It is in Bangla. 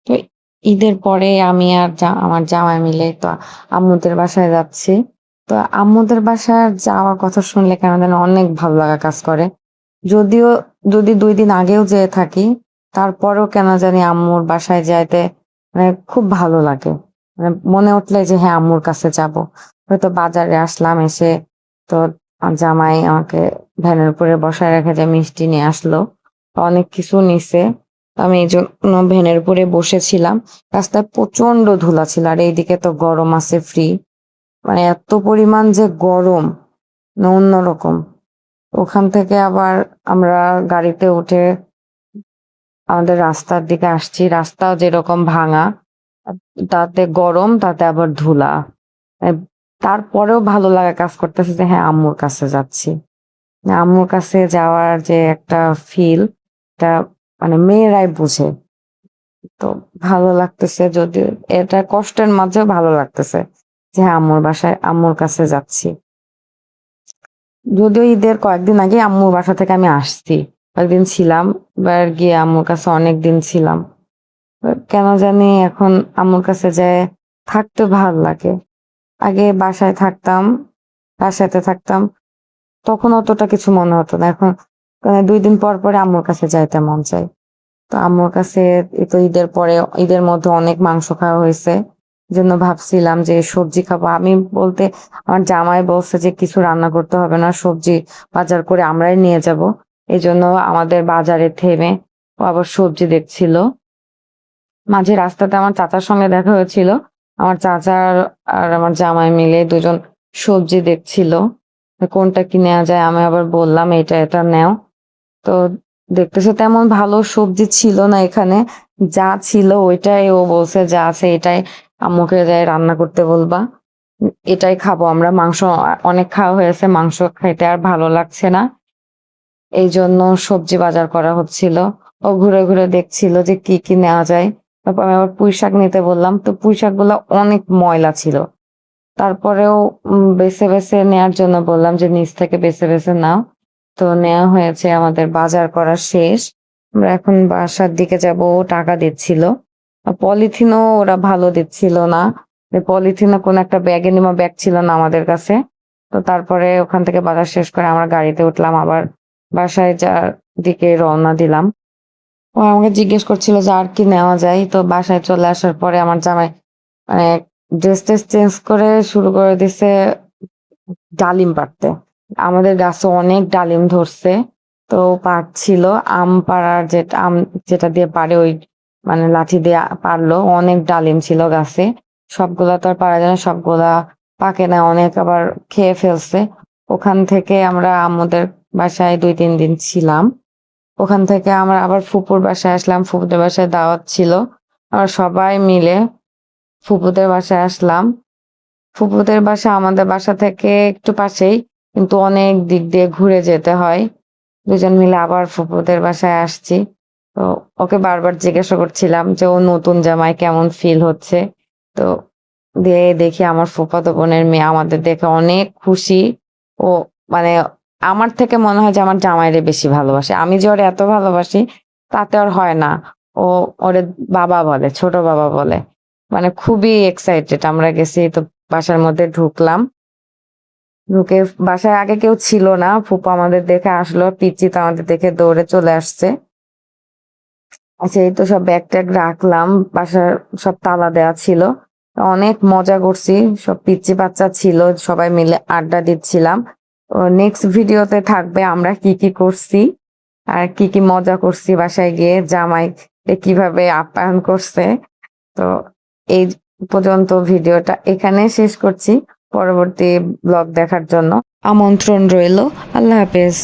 তো ঈদের পরে আমি আর আমার জামাই মিলে তো আম্মুদের বাসায় যাচ্ছি। তো আম্মুদের বাসায় যাওয়ার কথা শুনলে কেন যেন অনেক ভালো লাগা কাজ করে। যদিও যদি ২ দিন আগেও যেয়ে থাকি, তারপরেও কেন জানি আম্মুর বাসায় যাইতে মানে খুব ভালো লাগে। মানে মনে উঠলে যে হ্যাঁ আম্মুর কাছে যাব। হয়তো বাজারে আসলাম, এসে তো জামাই আমাকে ভ্যানের উপরে বসায় রেখে যে মিষ্টি নিয়ে আসলো, অনেক কিছু নিছে। আমি এই জন্য ভ্যানের উপরে বসেছিলাম। রাস্তায় প্রচন্ড ধুলা ছিল, আর এইদিকে তো গরম আছে ফ্রি, মানে এত পরিমাণ যে গরম, না অন্যরকম। ওখান থেকে আবার আমরা গাড়িতে উঠে আমাদের রাস্তার দিকে আসছি। রাস্তাও যেরকম ভাঙা, তাতে গরম, তাতে আবার ধুলা। আহ, তারপরেও ভালো লাগা কাজ করতেছে যে হ্যাঁ আম্মুর কাছে যাচ্ছি। আম্মুর কাছে যাওয়ার যে একটা ফিল, এটা মানে মেয়েরাই বুঝে। তো ভালো লাগতেছে, যদি এটা কষ্টের মাঝেও ভালো লাগতেছে যে হ্যাঁ আম্মুর বাসায় আম্মুর কাছে যাচ্ছি। যদিও ঈদের কয়েকদিন আগে আম্মুর বাসা থেকে আমি আসছি, কয়েকদিন ছিলাম, এবার গিয়ে আম্মুর কাছে অনেক দিন ছিলাম। কেন জানি এখন আম্মুর কাছে যায় থাকতে ভালো লাগে। আগে বাসায় থাকতাম, তার সাথে থাকতাম, তখন অতটা কিছু মনে হতো না। এখন ২ দিন পর পরে আম্মুর কাছে যাইতে মন চায়। তো আম্মুর কাছে এই তো ঈদের পরে, ঈদের মধ্যে অনেক মাংস খাওয়া হয়েছে, জন্য ভাবছিলাম যে সবজি খাবো। আমি বলতে আমার জামাই বলছে যে কিছু রান্না করতে হবে না, সবজি বাজার করে আমরাই নিয়ে যাব। এই জন্য আমাদের বাজারে থেমে ও আবার সবজি দেখছিল। মাঝে রাস্তাতে আমার চাচার সঙ্গে দেখা হয়েছিল। আমার চাচার আর আমার জামাই মিলে দুজন সবজি দেখছিল, কোনটা কি নেওয়া যায়। আমি আবার বললাম এটা এটা নেও। তো দেখতেছে তেমন ভালো সবজি ছিল না এখানে, যা ছিল ওইটাই ও বলছে যা আছে এটাই আম্মুকে যাই রান্না করতে বলবা, এটাই খাবো আমরা। মাংস অনেক খাওয়া হয়েছে, মাংস খাইতে আর ভালো লাগছে না, এই জন্য সবজি বাজার করা হচ্ছিল। ও ঘুরে ঘুরে দেখছিল যে কি কি নেওয়া যায়। তারপর আমি আবার পুঁই শাক নিতে বললাম, তো পুঁই শাক গুলা অনেক ময়লা ছিল। তারপরেও বেছে বেছে নেয়ার জন্য বললাম যে নিচ থেকে বেছে বেছে নাও। তো নেওয়া হয়েছে, আমাদের বাজার করা শেষ। আমরা এখন বাসার দিকে যাব। ও টাকা দিচ্ছিল, পলিথিনও ওরা ভালো দিচ্ছিল না। পলিথিনও কোন একটা ব্যাগে নেওয়া ব্যাগ ছিল না আমাদের কাছে। তো তারপরে ওখান থেকে বাজার শেষ করে আমরা গাড়িতে উঠলাম, আবার বাসায় যার দিকে রওনা দিলাম। ও আমাকে জিজ্ঞেস করছিল যে আর কি নেওয়া যায়। তো বাসায় চলে আসার পরে আমার জামাই মানে ড্রেস টেস চেঞ্জ করে শুরু করে দিছে ডালিম পাড়তে। আমাদের গাছে অনেক ডালিম ধরছে, তো পাড়ছিল। আম পাড়ার যেটা আম যেটা দিয়ে পারে ওই মানে লাঠি দিয়ে পারলো। অনেক ডালিম ছিল গাছে, সবগুলা তো আর পারা যায় না, সবগুলা পাকে না, অনেক আবার খেয়ে ফেলছে। ওখান থেকে আমরা আমাদের বাসায় ২-৩ দিন ছিলাম। ওখান থেকে আমরা আবার ফুপুর বাসায় আসলাম, ফুপুদের বাসায় দাওয়াত ছিল। আমরা সবাই মিলে ফুপুদের বাসায় আসলাম। ফুপুদের বাসা আমাদের বাসা থেকে একটু পাশেই, কিন্তু অনেক দিক দিয়ে ঘুরে যেতে হয়। দুজন মিলে আবার ফুপুদের বাসায় আসছি। তো ওকে বারবার জিজ্ঞাসা করছিলাম যে ও নতুন জামাই কেমন ফিল হচ্ছে। তো দিয়ে দেখি আমার ফুফাতো বোনের মেয়ে আমাদের দেখে অনেক খুশি। ও মানে আমার থেকে মনে হয় যে আমার জামাইরে বেশি ভালোবাসে। আমি যে ওরে এত ভালোবাসি তাতে আর হয় না। ও ওরে বাবা বলে, ছোট বাবা বলে। মানে খুবই এক্সাইটেড। আমরা গেছি তো বাসার মধ্যে ঢুকলাম। ঢুকে বাসায় আগে কেউ ছিল না, ফুপা আমাদের দেখে আসলো, পিচ্চি তো আমাদের দেখে দৌড়ে চলে আসছে। আচ্ছা এই তো সব ব্যাগ ট্যাগ রাখলাম, বাসার সব তালা দেওয়া ছিল। অনেক মজা করছি, সব পিচ্চি বাচ্চা ছিল, সবাই মিলে আড্ডা দিচ্ছিলাম। নেক্সট ভিডিওতে থাকবে আমরা কি কি করছি আর কি কি মজা করছি বাসায় গিয়ে, জামাই কিভাবে আপ্যায়ন করছে। তো এই পর্যন্ত ভিডিওটা এখানে শেষ করছি। পরবর্তী ব্লগ দেখার জন্য আমন্ত্রণ রইল। আল্লাহ হাফেজ।